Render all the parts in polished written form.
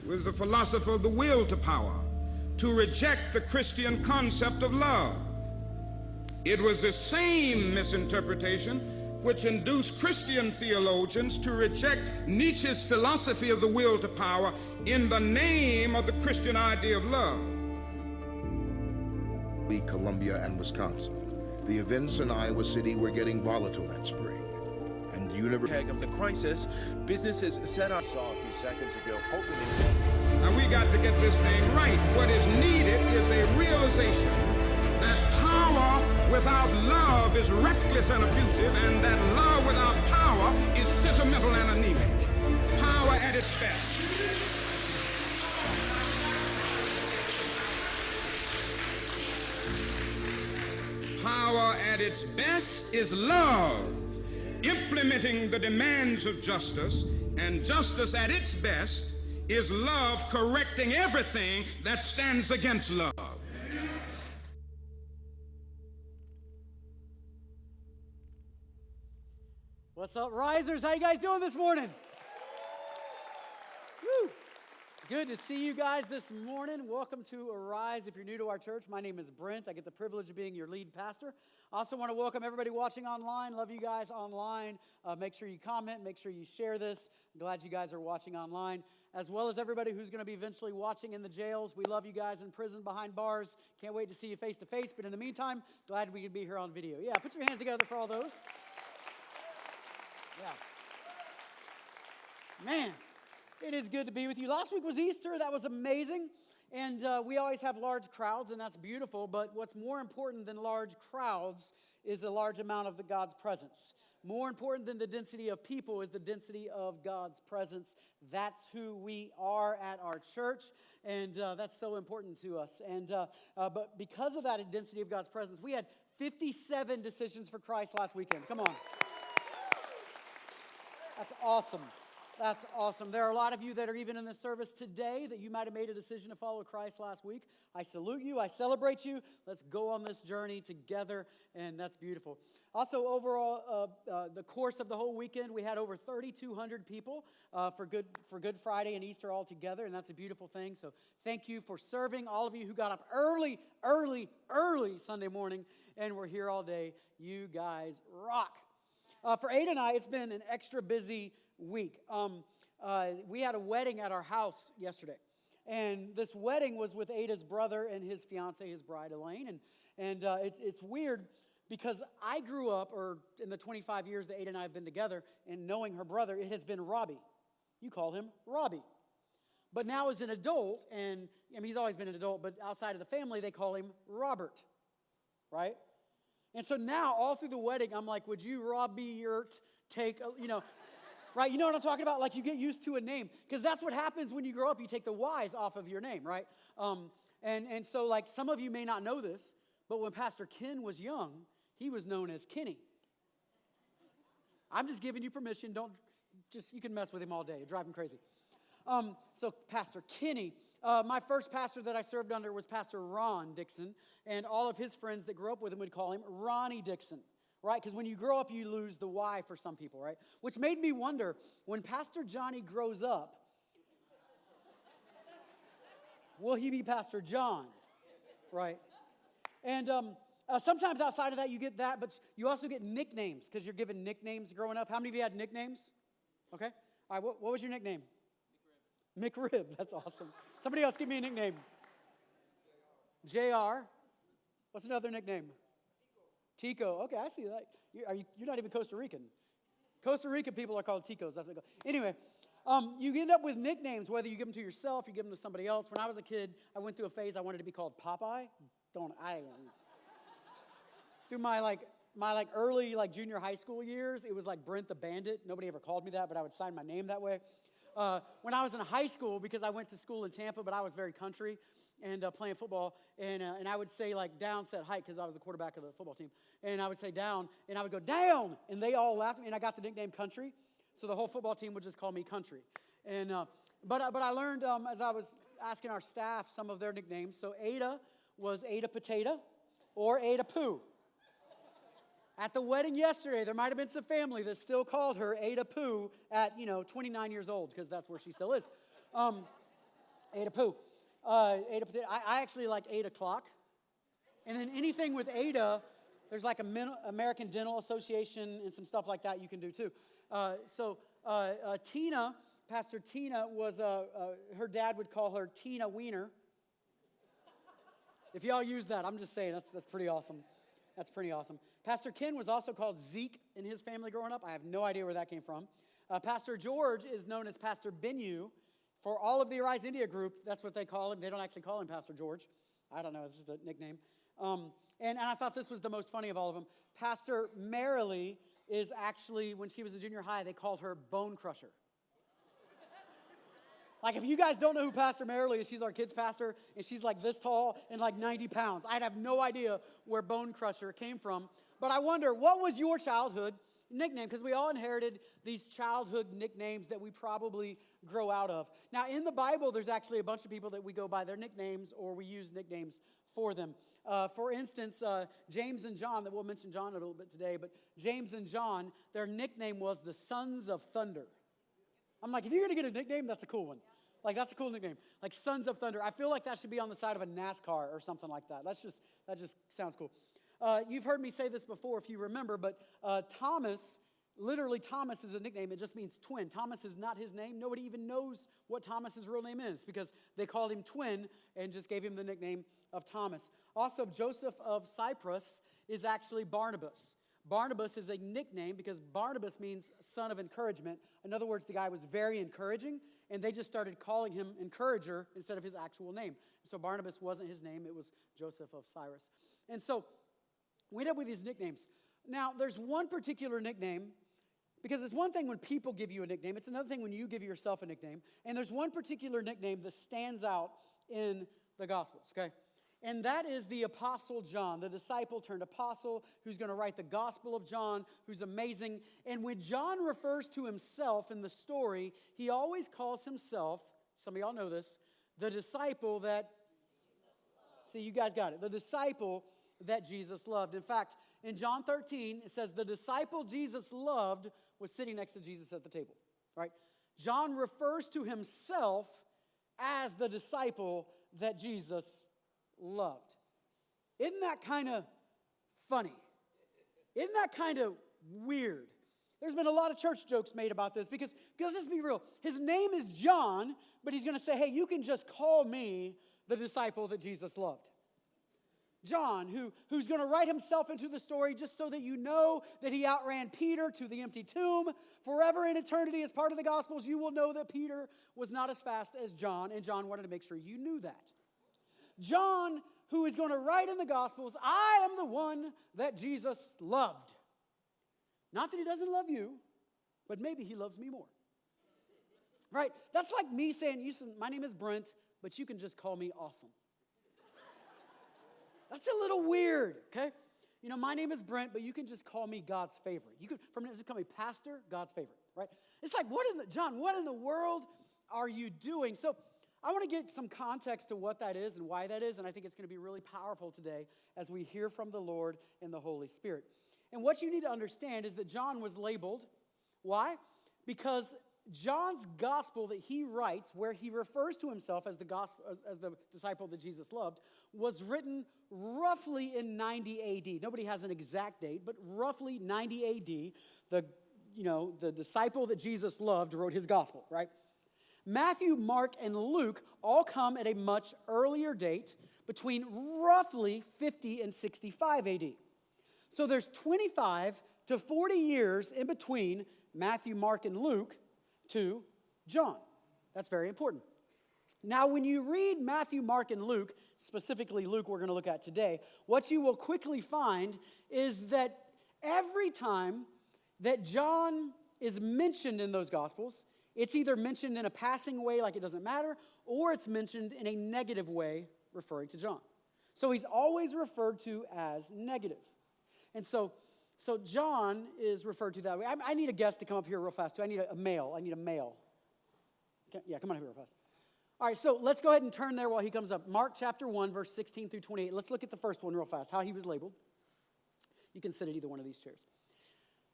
was the philosopher of the will to power, to reject the Christian concept of love. It was the same misinterpretation which induced Christian theologians to reject Nietzsche's philosophy of the will to power in the name of the Christian idea of love. Columbia and Wisconsin. The events in Iowa City were getting volatile that spring. And of the crisis, businesses set up. Saw a few seconds ago, Now we got to get this thing right. What is needed is a realization that power without love is reckless and abusive, and that love without power is sentimental and anemic. Power at its best. Power at its best is love, implementing the demands of justice, and justice at its best is love correcting everything that stands against love. What's up, Risers? How you guys doing this morning? Woo! Good to see you guys this morning. Welcome to Arise. If you're new to our church, my name is Brent. I get the privilege of being your lead pastor. I also want to welcome everybody watching online. Love you guys online. Make sure you comment. Make sure you share this. I'm glad you guys are watching online, as well as everybody who's going to be eventually watching in the jails. We love you guys in prison behind bars. Can't wait to see you face to face. But in the meantime, glad we could be here on video. Yeah, put your hands together for all those. Yeah. Man. It is good to be with you. Last week was Easter. That was amazing. And we always have large crowds, and that's beautiful. But what's more important than large crowds is a large amount of God's presence. More important than the density of people is the density of God's presence. That's who we are at our church, and that's so important to us. And but because of that density of God's presence, we had 57 decisions for Christ last weekend. Come on. That's awesome. That's awesome. There are a lot of you that are even in this service today that you might have made a decision to follow Christ last week. I salute you. I celebrate you. Let's go on this journey together, and that's beautiful. Also, overall, the course of the whole weekend, we had over 3,200 people for Good Friday and Easter all together, and that's a beautiful thing. So thank you for serving. All of you who got up early Sunday morning and were here all day. You guys rock. For Ada and I, it's been an extra busy week. We had a wedding at our house yesterday, and this wedding was with Ada's brother and his fiance, his bride Elaine, and it's weird because I grew up, or in the 25 years that Ada and I have been together, and knowing her brother, it has been Robbie. You call him Robbie, but now as an adult, and I mean he's always been an adult, but outside of the family they call him Robert, right? And so now all through the wedding I'm like, would you Robbie take, right, you know what I'm talking about? Like you get used to a name, because that's what happens when you grow up. You take the Y's off of your name, right? And so like some of you may not know this, but when Pastor Ken was young, he was known as Kenny. I'm just giving you permission. You can mess with him all day. Drive him crazy. So Pastor Kenny, my first pastor that I served under was Pastor Ron Dixon, and all of his friends that grew up with him would call him Ronnie Dixon. Right? Because when you grow up, you lose the Y for some people, right? Which made me wonder, when Pastor Johnny grows up, will he be Pastor John? Right? And sometimes outside of that, you get that, but you also get nicknames, because you're given nicknames growing up. How many of you had nicknames? Okay. All right, what was your nickname? McRib. That's awesome. Somebody else give me a nickname. JR. What's another nickname? Tico. Okay, I see that. You're not even Costa Rican. Costa Rican people are called Ticos. That's what they call. Anyway, you end up with nicknames, whether you give them to yourself, you give them to somebody else. When I was a kid, I went through a phase I wanted to be called Popeye. Through my early junior high school years, it was like Brent the Bandit. Nobody ever called me that, but I would sign my name that way. When I was in high school, because I went to school in Tampa, but I was very country and playing football, and I would say down, set, hike, because I was the quarterback of the football team, and I would say down, and I would go down, and they all laughed at me, and I got the nickname Country, so the whole football team would just call me Country. And but I learned as I was asking our staff some of their nicknames. So Ada was Ada Potato or Ada Poo. At the wedding yesterday, there might have been some family that still called her Ada Poo at 29 years old, because that's where she still is. Ada Poo. Ada potato. I actually like 8 o'clock. And then anything with Ada, there's like a American Dental Association and some stuff like that you can do too. Tina, Pastor Tina was, her dad would call her Tina Wiener. If y'all use that, I'm just saying, that's pretty awesome. That's pretty awesome. Pastor Ken was also called Zeke in his family growing up. I have no idea where that came from. Pastor George is known as Pastor Benyu. For all of the Arise India group, that's what they call him. They don't actually call him Pastor George. I don't know, it's just a nickname. And I thought this was the most funny of all of them. Pastor Marilee is actually, when she was in junior high, they called her Bone Crusher. Like, if you guys don't know who Pastor Marilee is, she's our kids' pastor, and she's like this tall and like 90 pounds. I'd have no idea where Bone Crusher came from. But I wonder, what was your childhood nickname? Because we all inherited these childhood nicknames that we probably grow out of. Now, in the Bible, there's actually a bunch of people that we go by their nicknames, or we use nicknames for them. For instance, James and John, that we'll mention John a little bit today, but James and John, their nickname was the Sons of Thunder. I'm like, if you're going to get a nickname, that's a cool one. Like, that's a cool nickname. Like, Sons of Thunder. I feel like that should be on the side of a NASCAR or something like that. That just sounds cool. You've heard me say this before, if you remember, but Thomas, literally Thomas is a nickname. It just means twin. Thomas is not his name. Nobody even knows what Thomas's real name is because they called him twin and just gave him the nickname of Thomas. Also, Joseph of Cyprus is actually Barnabas. Barnabas is a nickname because Barnabas means son of encouragement. In other words, the guy was very encouraging, and they just started calling him encourager instead of his actual name. So Barnabas wasn't his name. It was Joseph of Cyrus. And so we end up with these nicknames. Now, there's one particular nickname, because it's one thing when people give you a nickname. It's another thing when you give yourself a nickname. And there's one particular nickname that stands out in the Gospels, okay? And that is the Apostle John, the disciple turned apostle who's going to write the Gospel of John, who's amazing. And when John refers to himself in the story, he always calls himself, some of y'all know this, the disciple that, see, you guys got it, the disciple that Jesus loved. In fact, in John 13, it says the disciple Jesus loved was sitting next to Jesus at the table, right? John refers to himself as the disciple that Jesus loved. Isn't that kind of funny? Isn't that kind of weird? There's been a lot of church jokes made about this because let's be real. His name is John, but he's going to say, hey, you can just call me the disciple that Jesus loved. John, who's going to write himself into the story just so that you know that he outran Peter to the empty tomb. Forever in eternity, as part of the Gospels, you will know that Peter was not as fast as John, and John wanted to make sure you knew that. John, who is going to write in the Gospels, I am the one that Jesus loved. Not that he doesn't love you, but maybe he loves me more. Right? That's like me saying, my name is Brent, but you can just call me awesome. That's a little weird, okay? You know, my name is Brent, but you can just call me God's favorite. You can just call me Pastor, God's favorite, right? It's like, John, what in the world are you doing? So I want to get some context to what that is and why that is, and I think it's going to be really powerful today as we hear from the Lord and the Holy Spirit. And what you need to understand is that John was labeled. Why? Because John's gospel that he writes, where he refers to himself as the disciple that Jesus loved, was written roughly in 90 AD. Nobody has an exact date, but roughly 90 AD. The disciple that Jesus loved wrote his gospel, right? Matthew, Mark, and Luke all come at a much earlier date, between roughly 50 and 65 AD. So there's 25 to 40 years in between Matthew, Mark, and Luke to John. That's very important. Now, when you read Matthew, Mark, and Luke, specifically Luke we're going to look at today, what you will quickly find is that every time that John is mentioned in those Gospels, it's either mentioned in a passing way, like it doesn't matter, or it's mentioned in a negative way, referring to John. So he's always referred to as negative. And so John is referred to that way. I need a guest to come up here real fast, too. I need a male. Okay, yeah, come on up here real fast. All right, so let's go ahead and turn there while he comes up. Mark chapter 1, verse 16 through 28. Let's look at the first one real fast, how he was labeled. You can sit at either one of these chairs.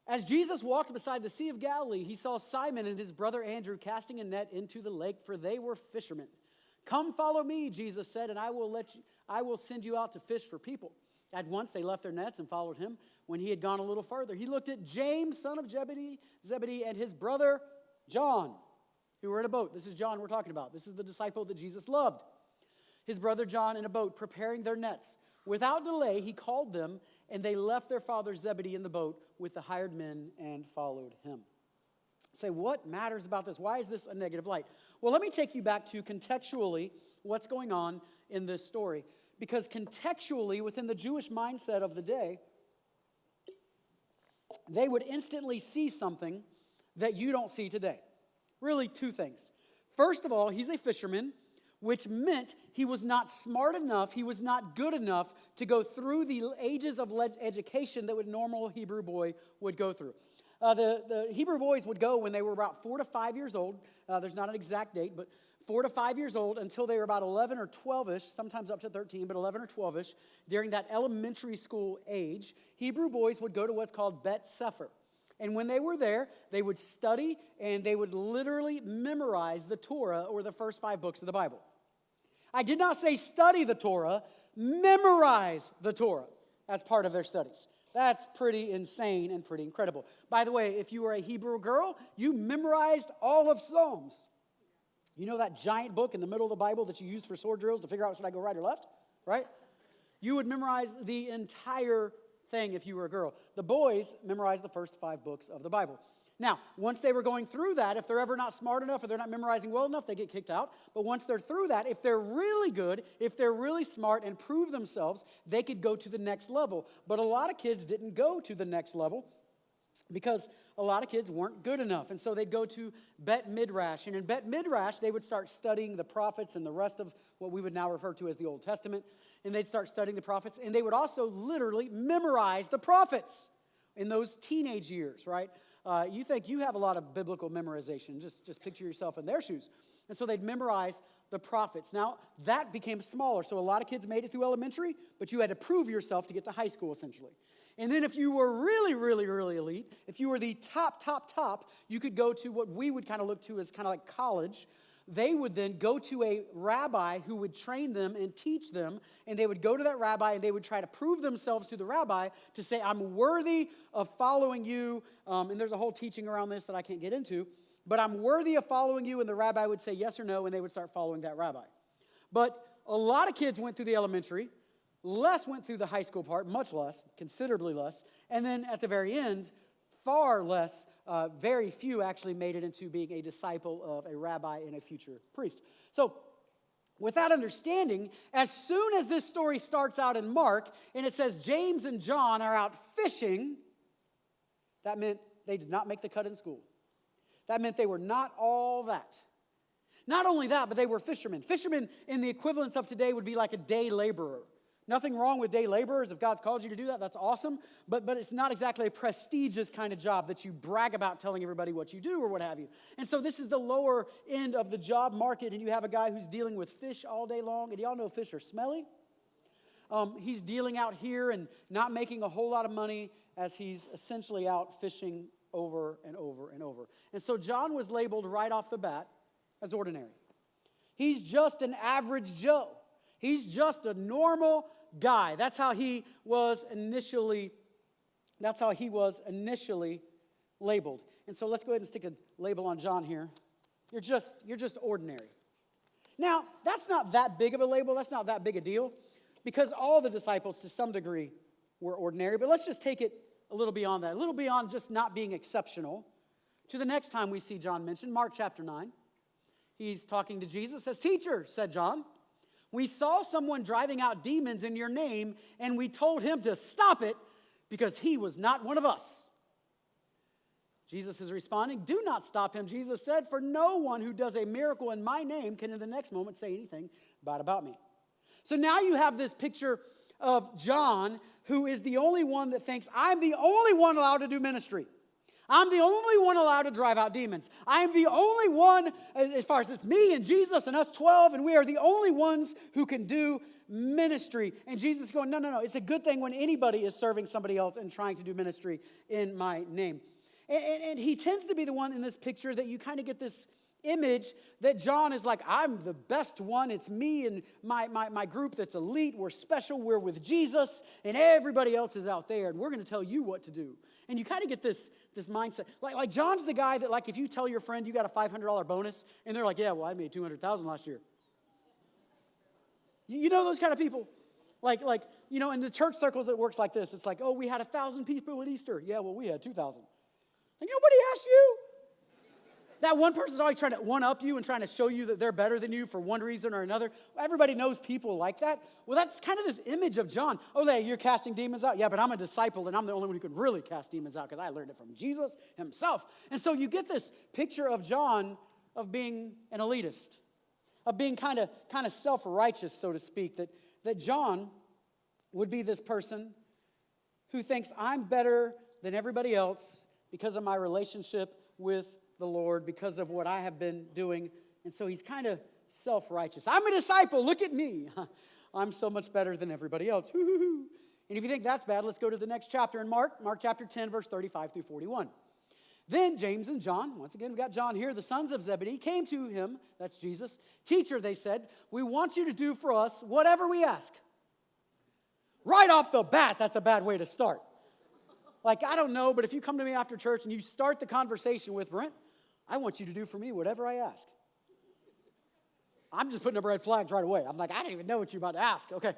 As Jesus walked beside the Sea of Galilee, he saw Simon and his brother Andrew casting a net into the lake, for they were fishermen. "Come follow me," Jesus said, "and I will send you out to fish for people." At once they left their nets and followed him. When he had gone a little further, he looked at James, son of Zebedee, and his brother John, who were in a boat. This is John we're talking about. This is the disciple that Jesus loved. His brother John in a boat, preparing their nets. Without delay, he called them, and they left their father Zebedee in the boat with the hired men and followed him. Say, what matters about this? Why is this a negative light? Well, let me take you back to contextually what's going on in this story. Because contextually, within the Jewish mindset of the day, they would instantly see something that you don't see today. Really, two things. First of all, he's a fisherman, which meant he was not smart enough, he was not good enough to go through the ages of education that a normal Hebrew boy would go through. The Hebrew boys would go when they were about 4 to 5 years old. There's not an exact date, but 4 to 5 years old until they were about 11 or 12-ish, sometimes up to 13, but 11 or 12-ish. During that elementary school age, Hebrew boys would go to what's called Bet Sefer. And when they were there, they would study and they would literally memorize the Torah, or the first 5 books of the Bible. I did not say study the Torah, memorize the Torah as part of their studies. That's pretty insane and pretty incredible. By the way, if you were a Hebrew girl, you memorized all of Psalms. You know that giant book in the middle of the Bible that you use for sword drills to figure out should I go right or left, right? You would memorize the entire thing if you were a girl. The boys memorized the first 5 books of the Bible. Now, once they were going through that, if they're ever not smart enough or they're not memorizing well enough, they get kicked out. But once they're through that, if they're really good, if they're really smart and prove themselves, they could go to the next level. But a lot of kids didn't go to the next level because a lot of kids weren't good enough. And so they'd go to Bet Midrash. And in Bet Midrash, they would start studying the prophets and the rest of what we would now refer to as the Old Testament. And they'd start studying the prophets. And they would also literally memorize the prophets in those teenage years, right? You think you have a lot of biblical memorization. Just picture yourself in their shoes. And so they'd memorize the prophets. Now, that became smaller. So a lot of kids made it through elementary, but you had to prove yourself to get to high school, essentially. And then if you were really, really, really elite, if you were the top, you could go to what we would kind of look to as kind of like college. They would then go to a rabbi who would train them and teach them, and they would go to that rabbi and they would try to prove themselves to the rabbi to say, I'm worthy of following you, and there's a whole teaching around this that I can't get into, but I'm worthy of following you, and the rabbi would say yes or no, and they would start following that rabbi. But a lot of kids went through the elementary, less went through the high school part, much less, considerably less, and then at the very end, far less, very few actually made it into being a disciple of a rabbi and a future priest. So, with that understanding, as soon as this story starts out in Mark, and it says James and John are out fishing, that meant they did not make the cut in school. That meant they were not all that. Not only that, but they were fishermen. Fishermen in the equivalence of today would be like a day laborer. Nothing wrong with day laborers. If God's called you to do that, that's awesome. But it's not exactly a prestigious kind of job that you brag about telling everybody what you do or what have you. And so this is the lower end of the job market, and you have a guy who's dealing with fish all day long. And y'all know fish are smelly. He's dealing out here and not making a whole lot of money as he's essentially out fishing over and over and over. And so John was labeled right off the bat as ordinary. He's just an average Joe. He's just a normal guy. That's how he was initially labeled. And so let's go ahead and stick a label on John here. You're just ordinary. Now, that's not that big of a label. That's not that big a deal because all the disciples to some degree were ordinary. But let's just take it a little beyond that, a little beyond just not being exceptional to the next time we see John mentioned, Mark chapter 9. He's talking to Jesus, says, "Teacher," said John, "we saw someone driving out demons in your name, and we told him to stop it because he was not one of us." Jesus is responding, "Do not stop him," Jesus said, "for no one who does a miracle in my name can in the next moment say anything bad about me." So now you have this picture of John, who is the only one that thinks, I'm the only one allowed to do ministry. I'm the only one allowed to drive out demons. I am the only one, as far as it's me and Jesus and us 12, and we are the only ones who can do ministry. And Jesus is going, no. It's a good thing when anybody is serving somebody else and trying to do ministry in my name. And he tends to be the one in this picture that you kind of get this image that John is like, I'm the best one. It's me and my group that's elite. We're special. We're with Jesus. And everybody else is out there. And we're going to tell you what to do. And you kind of get this mindset. Like John's the guy that, like, if you tell your friend you got a $500 bonus, and they're like, yeah, well, I made $200,000 last year. You know those kind of people? Like, in the church circles, it works like this. It's like, oh, we had 1,000 people at Easter. Yeah, well, we had 2,000. Like, nobody asked you. That one person's always trying to one-up you and trying to show you that they're better than you for one reason or another. Everybody knows people like that. Well, that's kind of this image of John. Oh, hey, you're casting demons out? Yeah, but I'm a disciple, and I'm the only one who can really cast demons out because I learned it from Jesus himself. And so you get this picture of John of being an elitist, of being kind of self-righteous, so to speak, that John would be this person who thinks I'm better than everybody else because of my relationship with the Lord, because of what I have been doing. And so he's kind of self-righteous. I'm a disciple. Look at me. I'm so much better than everybody else. And if you think that's bad, let's go to the next chapter in Mark chapter 10, verse 35 through 41. Then James and John, once again, we got John here, the sons of Zebedee, came to him, that's Jesus. Teacher, they said, we want you to do for us whatever we ask. Right off the bat, that's a bad way to start. Like, I don't know, but if you come to me after church and you start the conversation with, Brent, I want you to do for me whatever I ask. I'm just putting up red flags right away. I'm like, I don't even know what you're about to ask. Okay.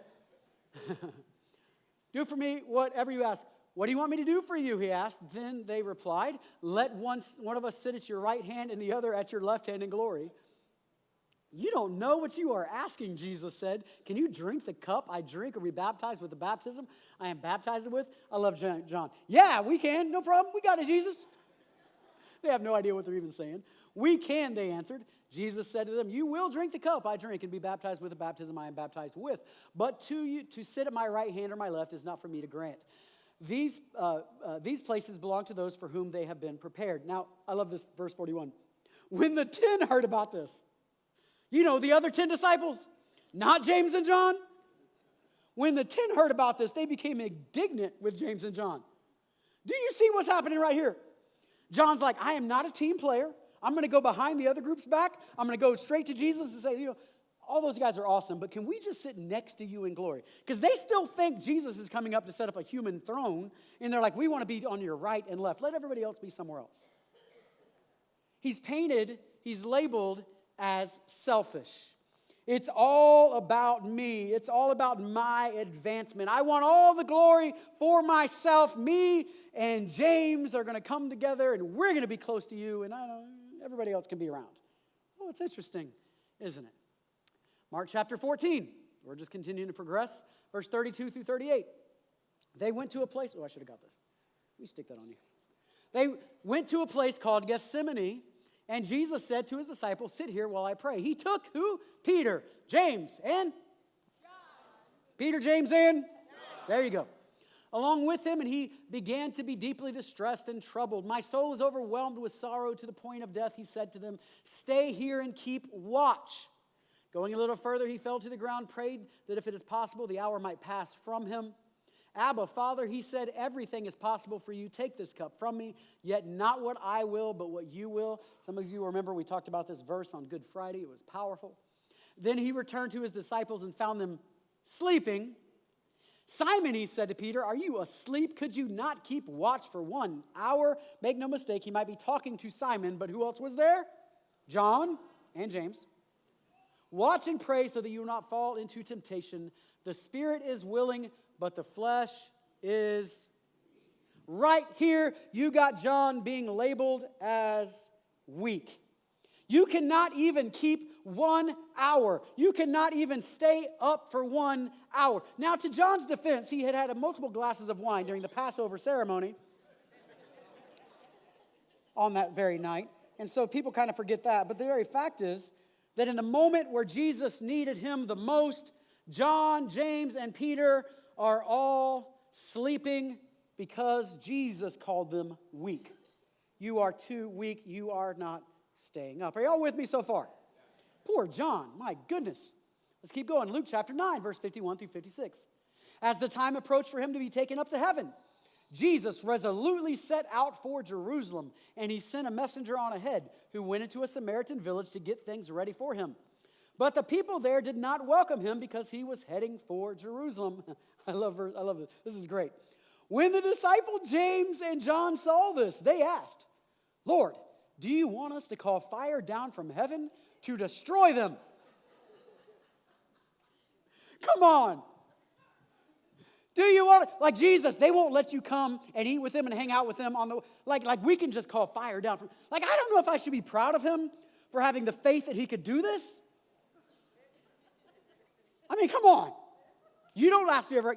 Do for me whatever you ask. What do you want me to do for you, he asked. Then they replied, let one of us sit at your right hand and the other at your left hand in glory. You don't know what you are asking, Jesus said. Can you drink the cup I drink or be baptized with the baptism I am baptized with? I love John. Yeah, we can. No problem. We got it, Jesus. They have no idea what they're even saying. We can, they answered. Jesus said to them, you will drink the cup I drink and be baptized with the baptism I am baptized with. But to sit at my right hand or my left is not for me to grant. These places belong to those for whom they have been prepared. Now, I love this, verse 41. When the 10 heard about this, you know, the other 10 disciples, not James and John. When the 10 heard about this, they became indignant with James and John. Do you see what's happening right here? John's like, I am not a team player. I'm going to go behind the other group's back. I'm going to go straight to Jesus and say, you know, all those guys are awesome, but can we just sit next to you in glory? Because they still think Jesus is coming up to set up a human throne, and they're like, we want to be on your right and left. Let everybody else be somewhere else. He's labeled as selfish. It's all about me. It's all about my advancement. I want all the glory for myself. Me and James are going to come together, and we're going to be close to you, and everybody else can be around. Oh, it's interesting, isn't it? Mark chapter 14. We're just continuing to progress. Verse 32 through 38. They went to a place. Oh, I should have got this. Let me stick that on you. They went to a place called Gethsemane. And Jesus said to his disciples, sit here while I pray. He took who? Peter, James, and? John. Peter, James, and? John. There you go. Along with him, and he began to be deeply distressed and troubled. My soul is overwhelmed with sorrow to the point of death, he said to them. Stay here and keep watch. Going a little further, he fell to the ground, prayed that if it is possible, the hour might pass from him. Abba, Father, he said, everything is possible for you. Take this cup from me, yet not what I will, but what you will. Some of you remember we talked about this verse on Good Friday. It was powerful. Then he returned to his disciples and found them sleeping. Simon, he said to Peter, are you asleep? Could you not keep watch for 1 hour? Make no mistake, he might be talking to Simon, but who else was there? John and James. Watch and pray so that you will not fall into temptation. The spirit is willing, but the flesh is right here. You got John being labeled as weak. You cannot even keep 1 hour. You cannot even stay up for 1 hour. Now, to John's defense, he had multiple glasses of wine during the Passover ceremony on that very night. And so people kind of forget that. But the very fact is that in the moment where Jesus needed him the most, John, James, and Peter are all sleeping because Jesus called them weak. You are too weak. You are not staying up. Are y'all with me so far? Poor John. My goodness. Let's keep going. Luke chapter 9, verse 51 through 56. As the time approached for him to be taken up to heaven, Jesus resolutely set out for Jerusalem, and he sent a messenger on ahead who went into a Samaritan village to get things ready for him. But the people there did not welcome him because he was heading for Jerusalem. I love this. This is great. When the disciple James and John saw this, they asked, Lord, do you want us to call fire down from heaven to destroy them? Come on. Do you want to, like Jesus, they won't let you come and eat with them and hang out with them on the, like we can just call fire down from, I don't know if I should be proud of him for having the faith that he could do this. I mean, come on. You don't ask me ever,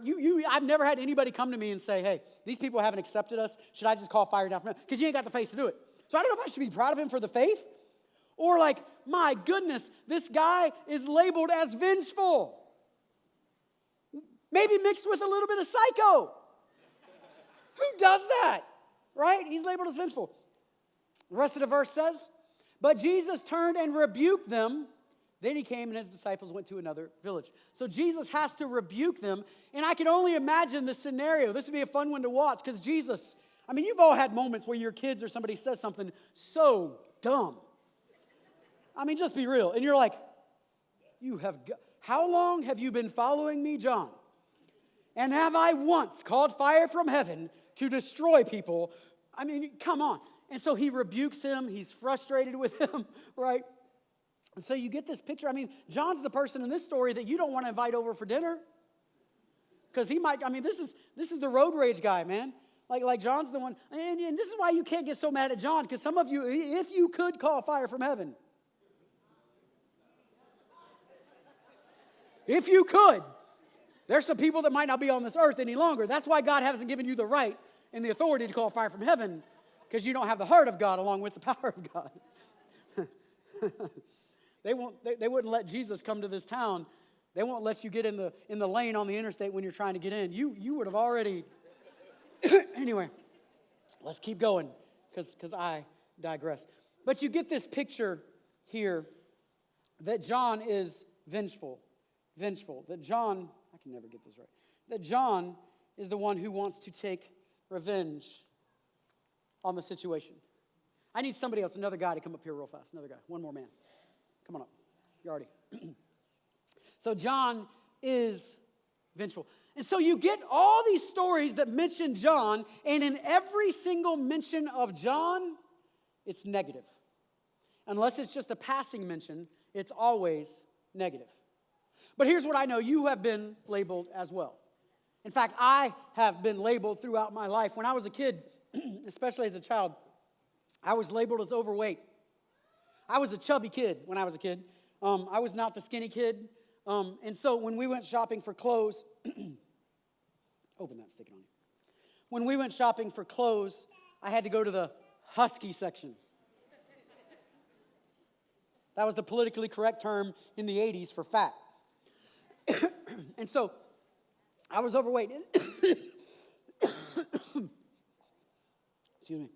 I've never had anybody come to me and say, hey, these people haven't accepted us. Should I just call fire down from heaven? Because you ain't got the faith to do it. So I don't know if I should be proud of him for the faith. Or like, my goodness, this guy is labeled as vengeful. Maybe mixed with a little bit of psycho. Who does that? Right? He's labeled as vengeful. The rest of the verse says, but Jesus turned and rebuked them. Then he came and his disciples went to another village. So Jesus has to rebuke them. And I can only imagine the scenario. This would be a fun one to watch because Jesus, I mean, you've all had moments where your kids or somebody says something so dumb. I mean, just be real. And you're like, how long have you been following me, John? And have I once called fire from heaven to destroy people? I mean, come on. And so he rebukes him. He's frustrated with him, right? And so you get this picture. I mean, John's the person in this story that you don't want to invite over for dinner. Because he might, I mean, this is the road rage guy, man. Like John's the one. And this is why you can't get so mad at John. Because some of you, if you could call fire from heaven. If you could. There's some people that might not be on this earth any longer. That's why God hasn't given you the right and the authority to call fire from heaven, because you don't have the heart of God along with the power of God. They wouldn't let Jesus come to this town. They won't let you get in the lane on the interstate when you're trying to get in. You would have already. Anyway, let's keep going because I digress. But you get this picture here that John is vengeful. That John, I can never get this right, that John is the one who wants to take revenge on the situation. I need somebody else, another guy to come up here real fast. Another guy, one more man. Come on up. You're already. So John is vengeful. And so you get all these stories that mention John, and in every single mention of John, it's negative. Unless it's just a passing mention, it's always negative. But here's what I know. You have been labeled as well. In fact, I have been labeled throughout my life. When I was a kid, especially as a child, I was labeled as overweight. I was a chubby kid when I was a kid. I was not the skinny kid. And so when we went shopping for clothes, open that, stick it on you. When we went shopping for clothes, I had to go to the husky section. That was the politically correct term in the 80s for fat. And so I was overweight. Excuse me.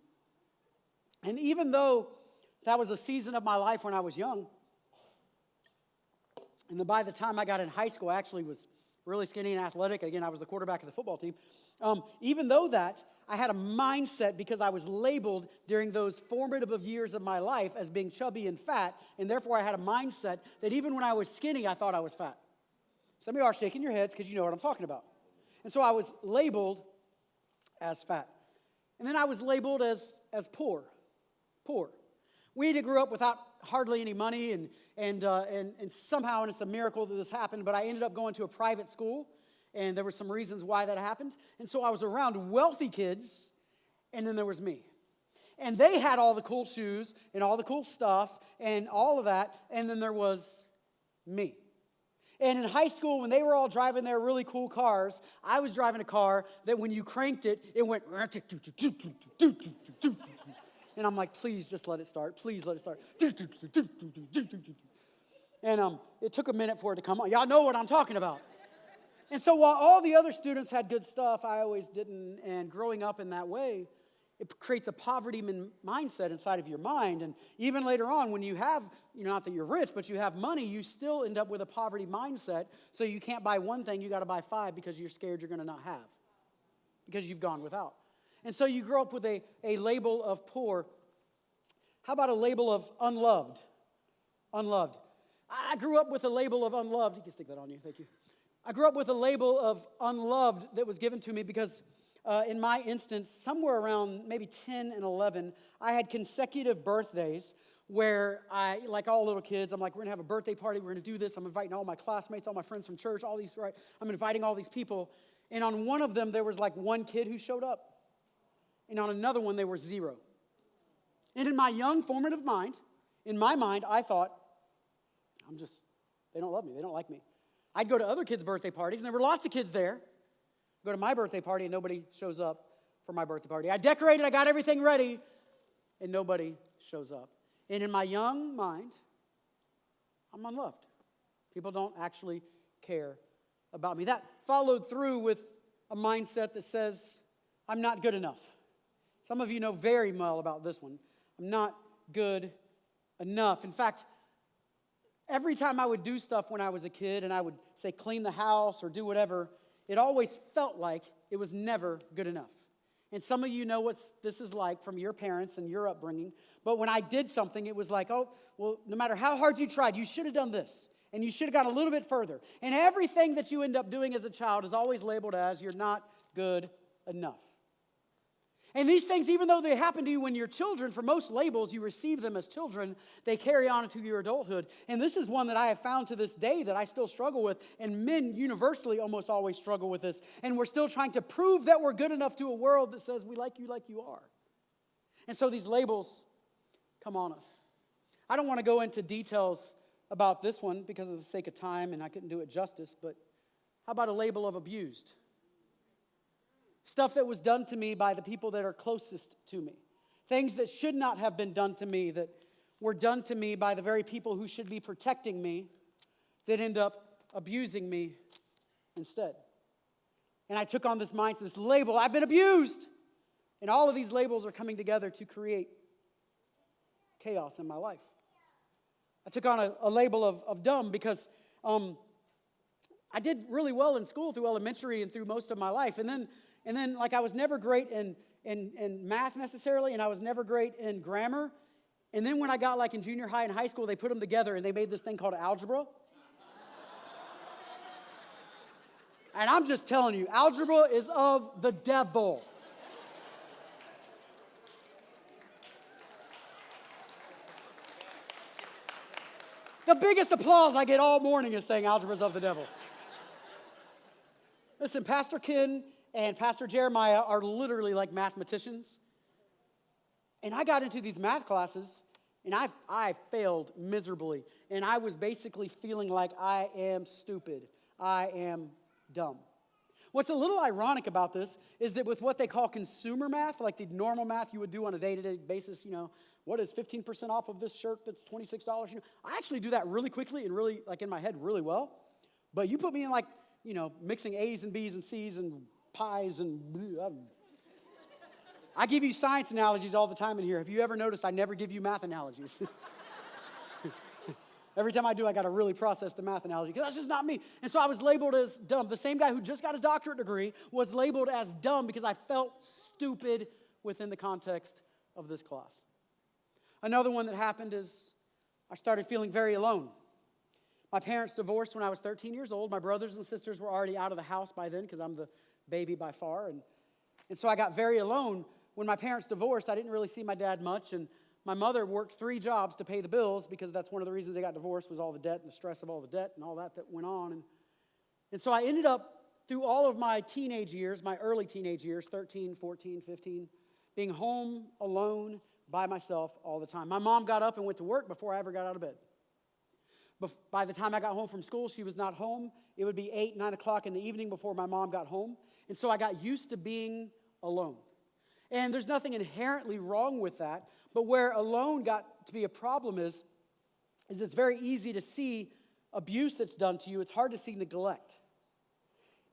And even though that was a season of my life when I was young, and then by the time I got in high school, I actually was really skinny and athletic. Again, I was the quarterback of the football team. Even though that, I had a mindset because I was labeled during those formative years of my life as being chubby and fat, and therefore I had a mindset that even when I was skinny, I thought I was fat. Some of you are shaking your heads because you know what I'm talking about. And so I was labeled as fat. And then I was labeled as poor. We grew up without hardly any money, and somehow, and it's a miracle that this happened, but I ended up going to a private school, and there were some reasons why that happened. And so I was around wealthy kids, and then there was me. And they had all the cool shoes and all the cool stuff and all of that, and then there was me. And in high school, when they were all driving their really cool cars, I was driving a car that when you cranked it, it went. And I'm like, please just let it start. Please let it start. And it took a minute for it to come on. Y'all know what I'm talking about. And so while all the other students had good stuff, I always didn't. And growing up in that way, it creates a poverty mindset inside of your mind. And even later on, when you have, not that you're rich, but you have money, you still end up with a poverty mindset. So you can't buy one thing, you got to buy five because you're scared you're going to not have. Because you've gone without. And so you grow up with a label of poor. How about a label of unloved? Unloved. I grew up with a label of unloved. You can stick that on you, thank you. I grew up with a label of unloved that was given to me because in my instance, somewhere around maybe 10 and 11, I had consecutive birthdays where I, like all little kids, I'm like, we're going to have a birthday party, we're going to do this. I'm inviting all my classmates, all my friends from church, all these, right? I'm inviting all these people. And on one of them, there was like one kid who showed up. And on another one, there were 0. And in my young formative mind, in my mind, I thought, they don't love me, they don't like me. I'd go to other kids' birthday parties, and there were lots of kids there. Go to my birthday party, and nobody shows up for my birthday party. I decorated, I got everything ready, and nobody shows up. And in my young mind, I'm unloved. People don't actually care about me. That followed through with a mindset that says, I'm not good enough. Some of you know very well about this one. I'm not good enough. In fact, every time I would do stuff when I was a kid and I would say clean the house or do whatever, it always felt like it was never good enough. And some of you know what this is like from your parents and your upbringing. But when I did something, it was like, oh, well, no matter how hard you tried, you should have done this. And you should have gone a little bit further. And everything that you end up doing as a child is always labeled as you're not good enough. And these things, even though they happen to you when you're children, for most labels, you receive them as children, they carry on into your adulthood. And this is one that I have found to this day that I still struggle with, and men universally almost always struggle with this. And we're still trying to prove that we're good enough to a world that says we like you are. And so these labels come on us. I don't want to go into details about this one because of the sake of time, and I couldn't do it justice, but how about a label of abused? Stuff that was done to me by the people that are closest to me. Things that should not have been done to me, that were done to me by the very people who should be protecting me, that end up abusing me instead. And I took on this mindset, this label, I've been abused. And all of these labels are coming together to create chaos in my life. I took on a label of dumb because I did really well in school through elementary and through most of my life. And then like I was never great in math necessarily, and I was never great in grammar. And then when I got like in junior high and high school, they put them together and they made this thing called algebra. And I'm just telling you, algebra is of the devil. The biggest applause I get all morning is saying algebra is of the devil. Listen, Pastor Ken and Pastor Jeremiah are literally like mathematicians. And I got into these math classes, and I failed miserably. And I was basically feeling like I am stupid. I am dumb. What's a little ironic about this is that with what they call consumer math, like the normal math you would do on a day-to-day basis, what is 15% off of this shirt that's $26? I actually do that really quickly and really, like in my head, really well. But you put me in like, mixing A's and B's and C's and pies and I give you science analogies all the time in here. Have you ever noticed I never give you math analogies? Every time I do, I got to really process the math analogy because that's just not me. And so I was labeled as dumb. The same guy who just got a doctorate degree was labeled as dumb because I felt stupid within the context of this class. Another one that happened is I started feeling very alone. My parents divorced when I was 13 years old. My brothers and sisters were already out of the house by then because I'm the baby by far. And so I got very alone. When my parents divorced, I didn't really see my dad much. And my mother worked 3 jobs to pay the bills because that's one of the reasons they got divorced was all the debt and the stress of all the debt and all that went on. And so I ended up, through all of my teenage years, my early teenage years, 13, 14, 15, being home alone by myself all the time. My mom got up and went to work before I ever got out of bed. By the time I got home from school, she was not home. It would be 8, 9 o'clock in the evening before my mom got home. And so I got used to being alone. And there's nothing inherently wrong with that. But where alone got to be a problem is it's very easy to see abuse that's done to you. It's hard to see neglect.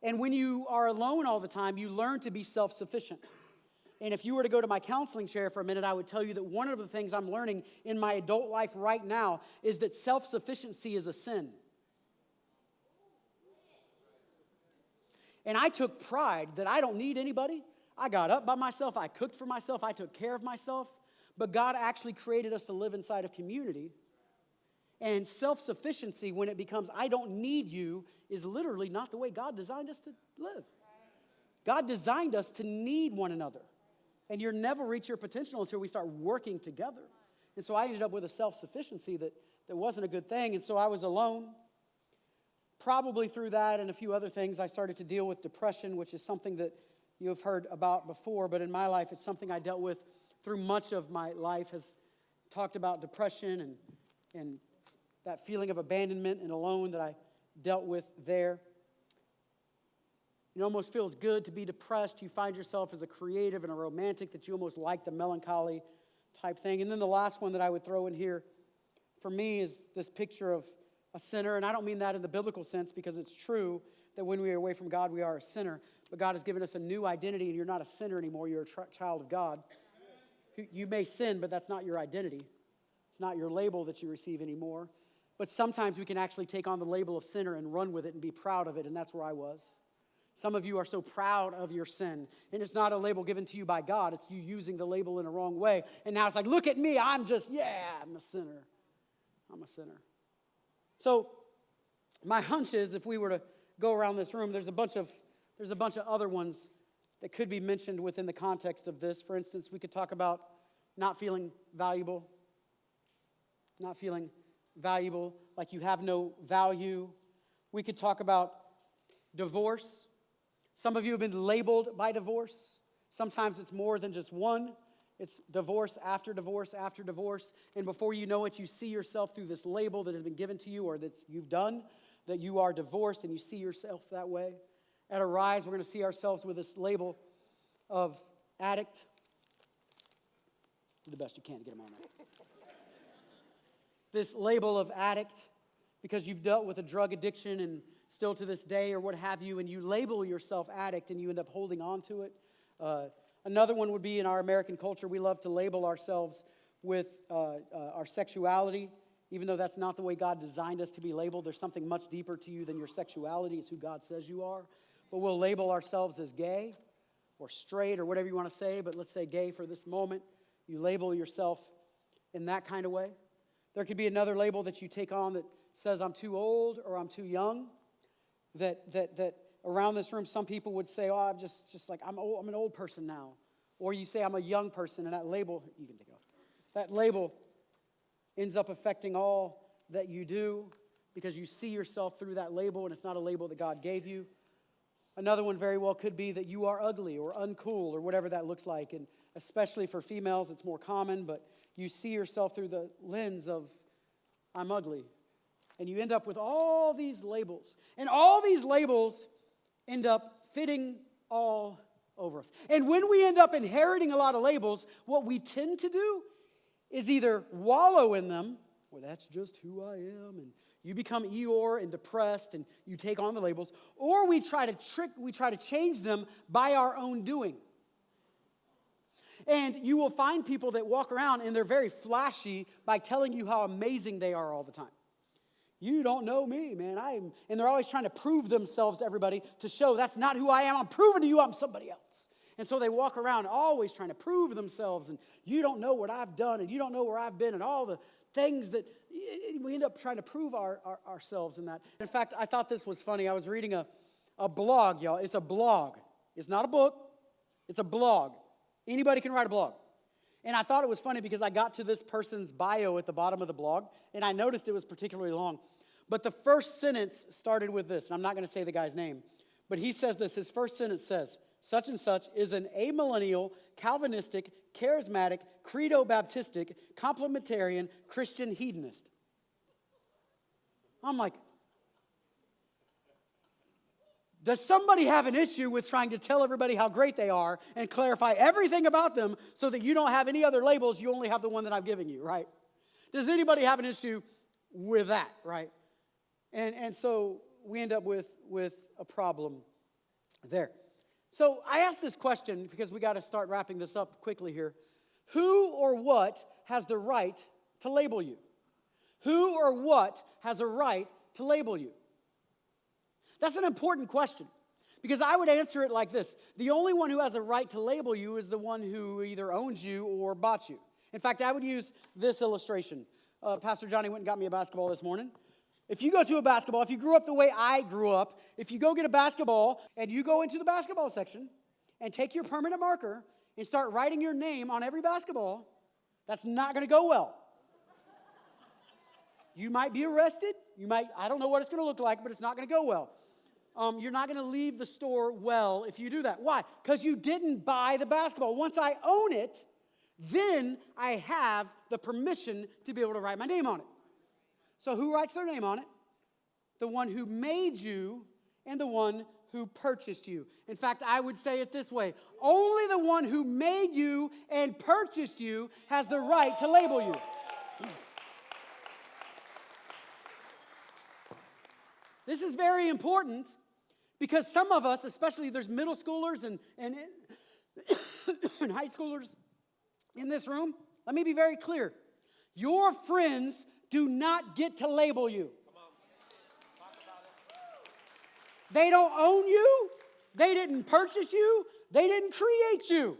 And when you are alone all the time, you learn to be self-sufficient. And if you were to go to my counseling chair for a minute, I would tell you that one of the things I'm learning in my adult life right now is that self-sufficiency is a sin. And I took pride that I don't need anybody. I got up by myself. I cooked for myself. I took care of myself. But God actually created us to live inside of community. And self-sufficiency, when it becomes, I don't need you, is literally not the way God designed us to live. God designed us to need one another. And you'll never reach your potential until we start working together. And so I ended up with a self-sufficiency that wasn't a good thing. And so I was alone. Probably through that and a few other things, I started to deal with depression, which is something that you have heard about before. But in my life, it's something I dealt with through much of my life. Has talked about depression and that feeling of abandonment and alone that I dealt with there. It almost feels good to be depressed. You find yourself as a creative and a romantic that you almost like the melancholy type thing. And then the last one that I would throw in here for me is this picture of a sinner. And I don't mean that in the biblical sense, because it's true that when we are away from God, we are a sinner. But God has given us a new identity, and you're not a sinner anymore. You're a child of God. You may sin, but that's not your identity. It's not your label that you receive anymore. But sometimes we can actually take on the label of sinner and run with it and be proud of it, and that's where I was. Some of you are so proud of your sin, and it's not a label given to you by God. It's you using the label in a wrong way. And now it's like, look at me, I'm a sinner. I'm a sinner. So my hunch is, if we were to go around this room, there's a bunch of other ones that could be mentioned within the context of this. For instance, we could talk about not feeling valuable, like you have no value. We could talk about divorce. Some of you have been labeled by divorce. Sometimes it's more than just one. It's divorce after divorce after divorce. And before you know it, you see yourself through this label that has been given to you or that you've done, that you are divorced, and you see yourself that way. At Arise, we're going to see ourselves with this label of addict. Do the best you can to get them on there. This label of addict, because you've dealt with a drug addiction and still to this day or what have you, and you label yourself addict and you end up holding on to it. Another one would be in our American culture, we love to label ourselves with our sexuality, even though that's not the way God designed us to be labeled. There's something much deeper to you than your sexuality. It's who God says you are. But we'll label ourselves as gay or straight or whatever you want to say, but let's say gay for this moment. You label yourself in that kind of way. There could be another label that you take on that says I'm too old or I'm too young. That around this room, some people would say, oh, I'm just like, I'm an old person now. Or you say I'm a young person, and that label, you can take it off. That label ends up affecting all that you do because you see yourself through that label, and it's not a label that God gave you. Another one very well could be that you are ugly or uncool or whatever that looks like. And especially for females, it's more common, but you see yourself through the lens of I'm ugly. And you end up with all these labels. And all these labels end up fitting all over us. And when we end up inheriting a lot of labels, what we tend to do is either wallow in them, or that's just who I am, and you become Eeyore and depressed, and you take on the labels, or we try to change them by our own doing. And you will find people that walk around and they're very flashy by telling you how amazing they are all the time. You don't know me, man. And they're always trying to prove themselves to everybody to show that's not who I am. I'm proving to you I'm somebody else. And so they walk around always trying to prove themselves, and you don't know what I've done, and you don't know where I've been, and all the things that we end up trying to prove ourselves in that. In fact, I thought this was funny. I was reading a blog, y'all. It's a blog. It's not a book. It's a blog. Anybody can write a blog. And I thought it was funny because I got to this person's bio at the bottom of the blog, and I noticed it was particularly long. But the first sentence started with this, and I'm not going to say the guy's name, but he says this. His first sentence says, such and such is an amillennial, Calvinistic, charismatic, credo-baptistic, complementarian, Christian hedonist. I'm like, does somebody have an issue with trying to tell everybody how great they are and clarify everything about them so that you don't have any other labels, you only have the one that I'm giving you, right? Does anybody have an issue with that, right? And so we end up with a problem there. So I asked this question because we got to start wrapping this up quickly here. Who or what has the right to label you? Who or what has a right to label you? That's an important question Because I would answer it like this. The only one who has a right to label you is the one who either owns you or bought you. In fact, I would use this illustration. Pastor Johnny went and got me a basketball this morning. If you go to a basketball, if you grew up the way I grew up, if you go get a basketball and you go into the basketball section and take your permanent marker and start writing your name on every basketball, that's not going to go well. You might be arrested. I don't know what it's going to look like, but it's not going to go well. You're not going to leave the store well if you do that. Why? Because you didn't buy the basketball. Once I own it, then I have the permission to be able to write my name on it. So who writes their name on it? The one who made you and the one who purchased you. In fact, I would say it this way. Only the one who made you and purchased you has the right to label you. This is very important because some of us, especially there's middle schoolers and and high schoolers in this room. Let me be very clear. Your friends do not get to label you. They don't own you. They didn't purchase you. They didn't create you.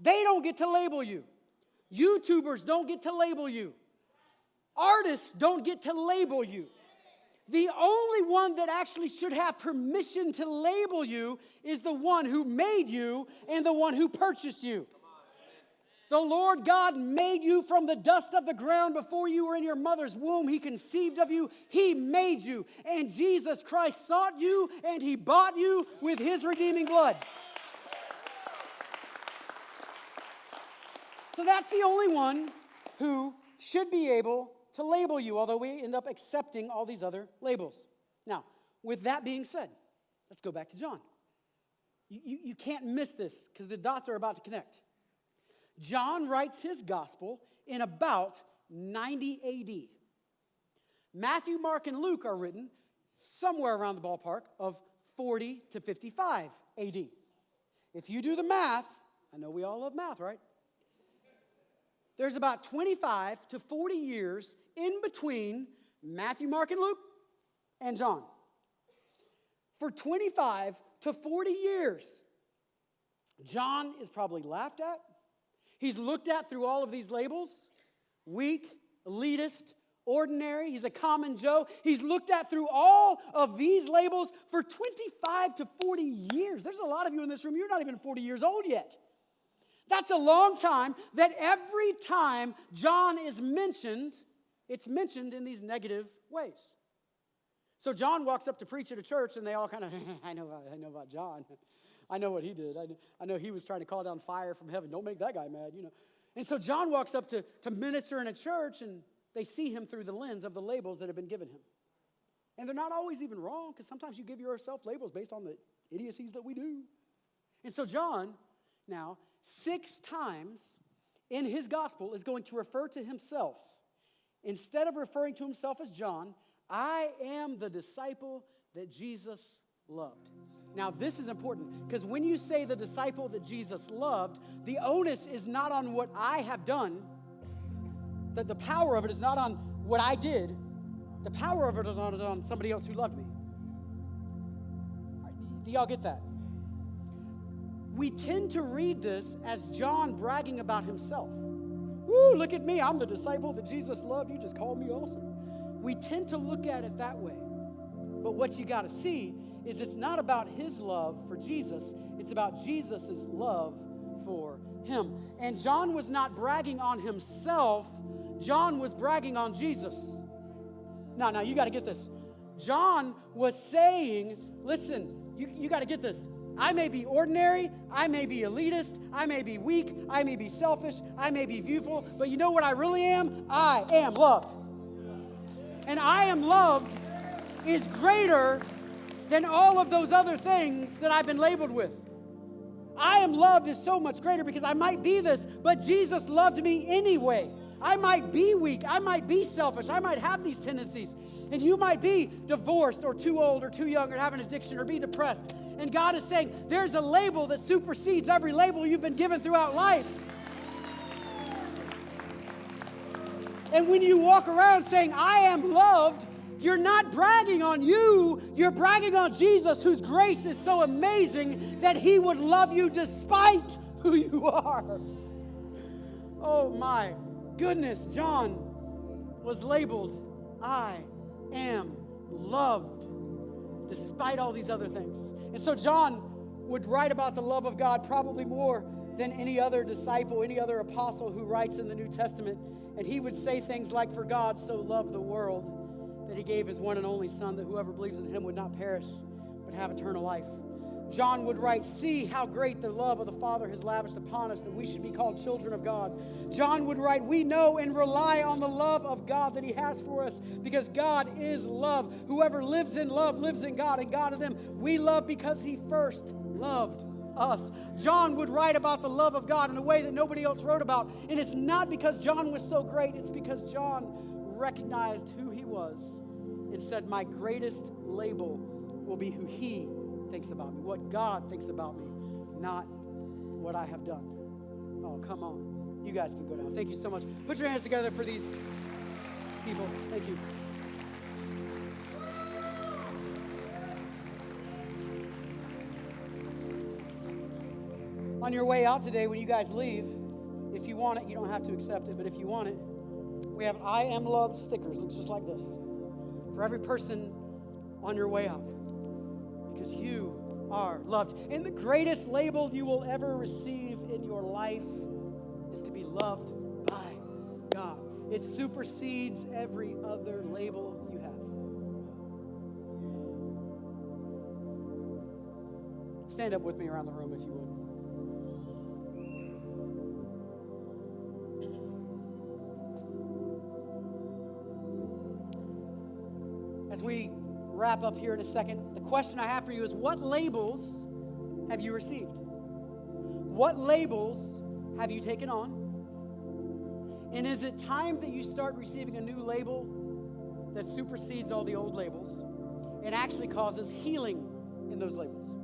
They don't get to label you. YouTubers don't get to label you. Artists don't get to label you. The only one that actually should have permission to label you is the one who made you and the one who purchased you. The Lord God made you from the dust of the ground before you were in your mother's womb. He conceived of you. He made you. And Jesus Christ sought you and He bought you with His redeeming blood. So that's the only one who should be able to label you, although we end up accepting all these other labels. Now, with that being said, let's go back to John. You can't miss this because the dots are about to connect. John writes his gospel in about 90 A.D. Matthew, Mark, and Luke are written somewhere around the ballpark of 40 to 55 A.D. If you do the math, I know we all love math, right? There's about 25 to 40 years in between Matthew, Mark, and Luke and John. For 25 to 40 years, John is probably laughed at. He's looked at through all of these labels. Weak, elitist, ordinary. He's a common Joe. He's looked at through all of these labels for 25 to 40 years. There's a lot of you in this room, you're not even 40 years old yet. That's a long time that every time John is mentioned, it's mentioned in these negative ways. So John walks up to preach at a church and they all kind of, I know about John. I know what he did. I know he was trying to call down fire from heaven. Don't make that guy mad, you know. And so John walks up to minister in a church and they see him through the lens of the labels that have been given him. And they're not always even wrong because sometimes you give yourself labels based on the idiocies that we do. And so John now 6 times in his gospel is going to refer to himself. Instead of referring to himself as John, I am the disciple that Jesus loved. Now, this is important because when you say the disciple that Jesus loved, the onus is not on what I have done. That the power of it is not on what I did. The power of it is on somebody else who loved me. Do y'all get that? We tend to read this as John bragging about himself. Woo, look at me. I'm the disciple that Jesus loved. You just called me awesome. We tend to look at it that way. But what you got to see is it's not about his love for Jesus. It's about Jesus' love for him. And John was not bragging on himself. John was bragging on Jesus. Now, you got to get this. John was saying, listen, you got to get this. I may be ordinary, I may be elitist, I may be weak, I may be selfish, I may be viewful, but you know what I really am? I am loved. And I am loved is greater than all of those other things that I've been labeled with. I am loved is so much greater because I might be this, but Jesus loved me anyway. I might be weak, I might be selfish, I might have these tendencies. And you might be divorced or too old or too young or have an addiction or be depressed. And God is saying, there's a label that supersedes every label you've been given throughout life. And when you walk around saying, I am loved, You're not bragging on you. You're bragging on Jesus, whose grace is so amazing that he would love you despite who you are. Oh my goodness, John was labeled, I am loved, despite all these other things. And so John would write about the love of God probably more than any other disciple, any other apostle who writes in the New Testament. And he would say things like, for God so loved the world that he gave his one and only Son, that whoever believes in him would not perish, but have eternal life. John would write, see how great the love of the Father has lavished upon us, that we should be called children of God. John would write, we know and rely on the love of God that he has for us, because God is love. Whoever lives in love lives in God, and God in them. We love because he first loved us. John would write about the love of God in a way that nobody else wrote about. And it's not because John was so great, it's because John recognized who he was and said, my greatest label will be who he thinks about me, what God thinks about me, not what I have done. Oh, come on. You guys can go down. Thank you so much. Put your hands together for these people. Thank you. On your way out today, when you guys leave, if you want it, you don't have to accept it, but if you want it, we have I am loved stickers. Looks just like this. For every person on your way out. Because you are loved. And the greatest label you will ever receive in your life is to be loved by God. It supersedes every other label you have. Stand up with me around the room if you would. As we wrap up here in a second, the question I have for you is, what labels have you received? What labels have you taken on? And is it time that you start receiving a new label that supersedes all the old labels and actually causes healing in those labels?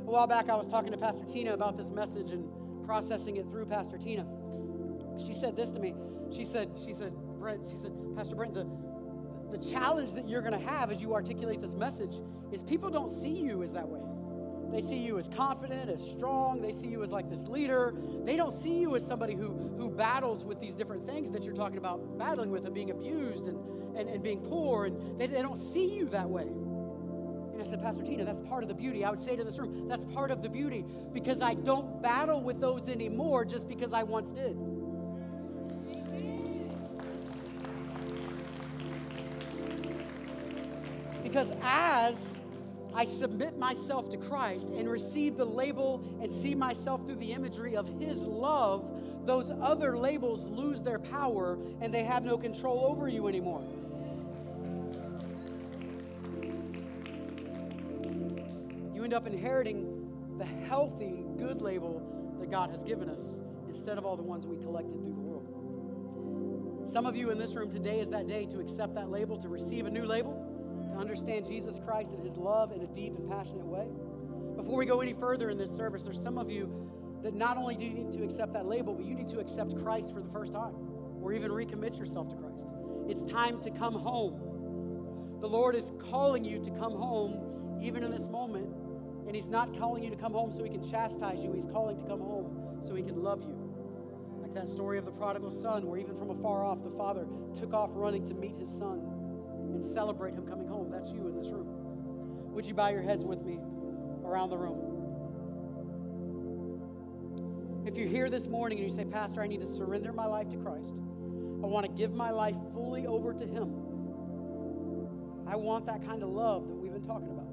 A while back, I was talking to Pastor Tina about this message and processing it through Pastor Tina. She said this to me. She said, Pastor Brent, the challenge that you're going to have as you articulate this message is people don't see you as that way. They see you as confident, as strong. They see you as like this leader. They don't see you as somebody who battles with these different things that you're talking about battling with, and being abused and being poor. And they don't see you that way. And I said, Pastor Tina, that's part of the beauty. I would say to this room, that's part of the beauty, because I don't battle with those anymore just because I once did. Because as I submit myself to Christ and receive the label and see myself through the imagery of his love, those other labels lose their power and they have no control over you anymore. You end up inheriting the healthy, good label that God has given us instead of all the ones we collected through the world. Some of you in this room, today is that day to accept that label, to receive a new label, to understand Jesus Christ and his love in a deep and passionate way. Before we go any further in this service, there's some of you that not only do you need to accept that label, but you need to accept Christ for the first time, or even recommit yourself to Christ. It's time to come home. The Lord is calling you to come home even in this moment, and he's not calling you to come home so he can chastise you. He's calling to come home so he can love you. Like that story of the prodigal son, where even from afar off, the father took off running to meet his son and celebrate him coming home. That's you in this room. Would you bow your heads with me around the room? If you're here this morning and you say, Pastor, I need to surrender my life to Christ. I want to give my life fully over to him. I want that kind of love that we've been talking about.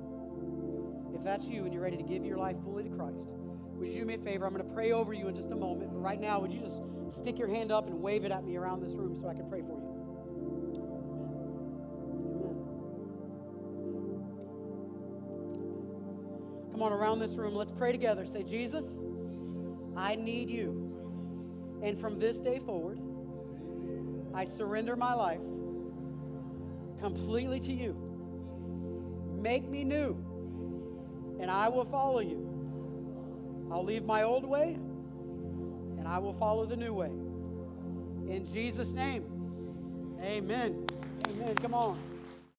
If that's you and you're ready to give your life fully to Christ, would you do me a favor? I'm going to pray over you in just a moment. But right now, would you just stick your hand up and wave it at me around this room so I can pray for you? Come on, around this room, let's pray together. Say, Jesus, I need you. And from this day forward, I surrender my life completely to you. Make me new, and I will follow you. I'll leave my old way, and I will follow the new way. In Jesus' name, amen. Amen. Amen. Come on.